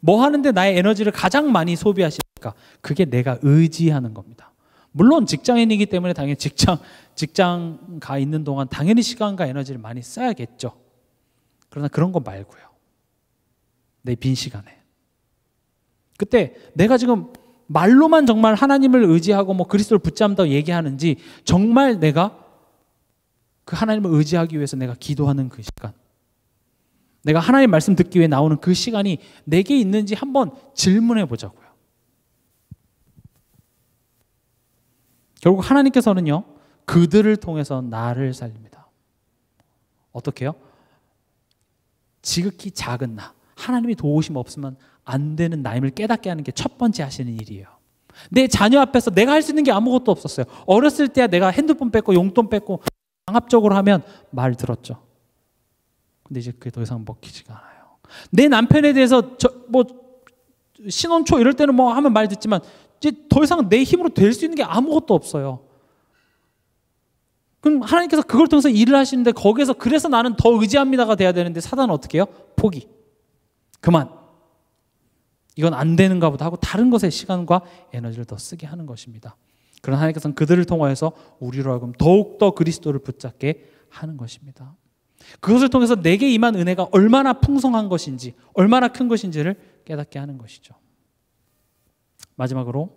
뭐 하는데 나의 에너지를 가장 많이 소비하십니까? 그게 내가 의지하는 겁니다. 물론 직장인이기 때문에 당연히 직장 가 있는 동안 당연히 시간과 에너지를 많이 써야겠죠. 그러나 그런 거 말고요. 내 빈 시간에. 그때 내가 지금 말로만 정말 하나님을 의지하고 뭐 그리스도를 붙잡는다고 얘기하는지 정말 내가 그 하나님을 의지하기 위해서 내가 기도하는 그 시간, 내가 하나님 말씀 듣기 위해 나오는 그 시간이 내게 있는지 한번 질문해 보자고요. 결국 하나님께서는요, 그들을 통해서 나를 살립니다. 어떻게 해요? 지극히 작은 나, 하나님이 도우심 없으면 안 되는 나임을 깨닫게 하는 게 첫 번째 하시는 일이에요. 내 자녀 앞에서 내가 할 수 있는 게 아무것도 없었어요. 어렸을 때야 내가 핸드폰 뺏고 용돈 뺏고 강압적으로 하면 말 들었죠. 근데 이제 그게 더 이상 먹히지가 않아요. 내 남편에 대해서 신혼 초 이럴 때는 뭐 하면 말 듣지만 이제 더 이상 내 힘으로 될 수 있는 게 아무것도 없어요. 그럼 하나님께서 그걸 통해서 일을 하시는데 거기에서 그래서 나는 더 의지합니다가 돼야 되는데 사단은 어떻게 해요? 포기. 그만. 이건 안 되는가 보다 하고 다른 것에 시간과 에너지를 더 쓰게 하는 것입니다. 그러나 하나님께서는 그들을 통하여서 우리로 하여금 더욱더 그리스도를 붙잡게 하는 것입니다. 그것을 통해서 내게 임한 은혜가 얼마나 풍성한 것인지, 얼마나 큰 것인지를 깨닫게 하는 것이죠. 마지막으로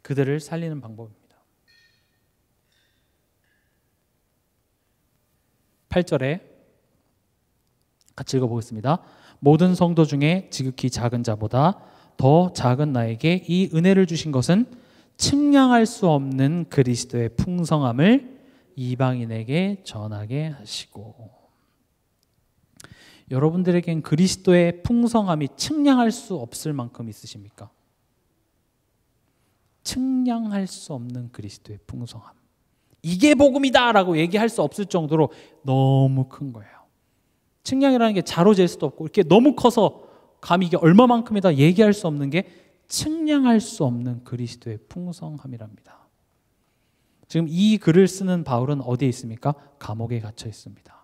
그들을 살리는 방법입니다. 8절에 같이 읽어보겠습니다. 모든 성도 중에 지극히 작은 자보다 더 작은 나에게 이 은혜를 주신 것은 측량할 수 없는 그리스도의 풍성함을 이방인에게 전하게 하시고. 여러분들에겐 그리스도의 풍성함이 측량할 수 없을 만큼 있으십니까? 측량할 수 없는 그리스도의 풍성함. 이게 복음이다 라고 얘기할 수 없을 정도로 너무 큰 거예요. 측량이라는 게 자로 잴 수도 없고 이렇게 너무 커서 감히 이게 얼마만큼이다 얘기할 수 없는 게 측량할 수 없는 그리스도의 풍성함이랍니다. 지금 이 글을 쓰는 바울은 어디에 있습니까? 감옥에 갇혀 있습니다.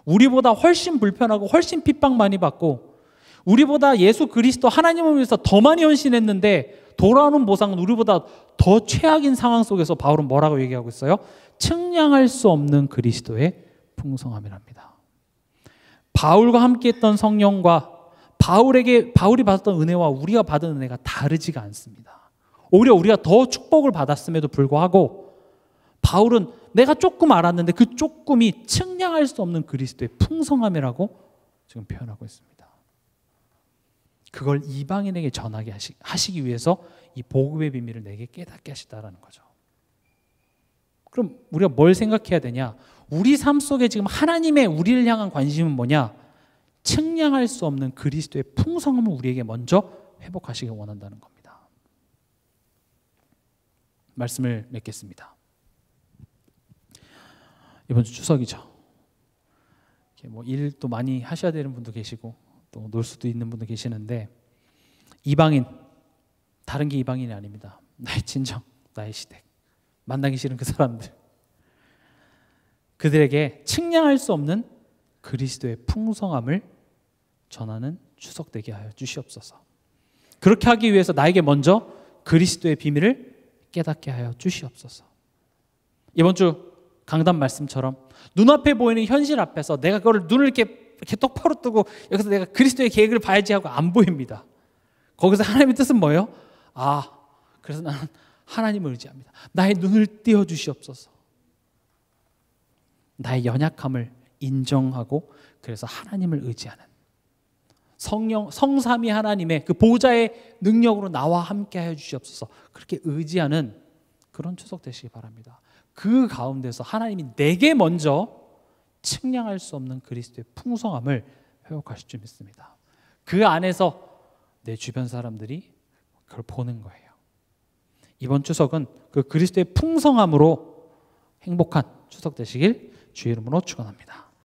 우리보다 훨씬 불편하고 훨씬 핍박 많이 받고 우리보다 예수 그리스도 하나님을 위해서 더 많이 헌신했는데 돌아오는 보상은 우리보다 더 최악인 상황 속에서 바울은 뭐라고 얘기하고 있어요? 측량할 수 없는 그리스도의 풍성함이랍니다. 바울과 함께했던 성령과 바울이 받았던 은혜와 우리가 받은 은혜가 다르지가 않습니다. 오히려 우리가 더 축복을 받았음에도 불구하고 바울은 내가 조금 알았는데 그 조금이 측량할 수 없는 그리스도의 풍성함이라고 지금 표현하고 있습니다. 그걸 이방인에게 전하게 하시기 위해서 이 복음의 비밀을 내게 깨닫게 하시다라는 거죠. 그럼 우리가 뭘 생각해야 되냐? 우리 삶 속에 지금 하나님의 우리를 향한 관심은 뭐냐? 측량할 수 없는 그리스도의 풍성함을 우리에게 먼저 회복하시길 원한다는 겁니다. 말씀을 맺겠습니다. 이번 주 추석이죠. 뭐 일도 많이 하셔야 되는 분도 계시고 또 놀 수도 있는 분도 계시는데 이방인, 다른 게 이방인이 아닙니다. 나의 친정, 나의 시댁, 만나기 싫은 그 사람들, 그들에게 측량할 수 없는 그리스도의 풍성함을 전하는 추석 되게 하여 주시옵소서. 그렇게 하기 위해서 나에게 먼저 그리스도의 비밀을 깨닫게 하여 주시옵소서. 이번 주 강단 말씀처럼 눈앞에 보이는 현실 앞에서 내가 그걸 눈을 이렇게 똑바로 뜨고 여기서 내가 그리스도의 계획을 봐야지 하고 안 보입니다. 거기서 하나님의 뜻은 뭐예요? 그래서 나는 하나님을 의지합니다. 나의 눈을 띄워주시옵소서. 나의 연약함을 인정하고 그래서 하나님을 의지하는 성삼위 하나님의 그 보좌의 능력으로 나와 함께 하여 주시옵소서. 그렇게 의지하는 그런 추석 되시기 바랍니다. 그 가운데서 하나님이 내게 먼저 측량할 수 없는 그리스도의 풍성함을 회복하실 줄 믿습니다. 그 안에서 내 주변 사람들이 그걸 보는 거예요. 이번 추석은 그 그리스도의 풍성함으로 행복한 추석 되시길 주의 이름으로 축원합니다.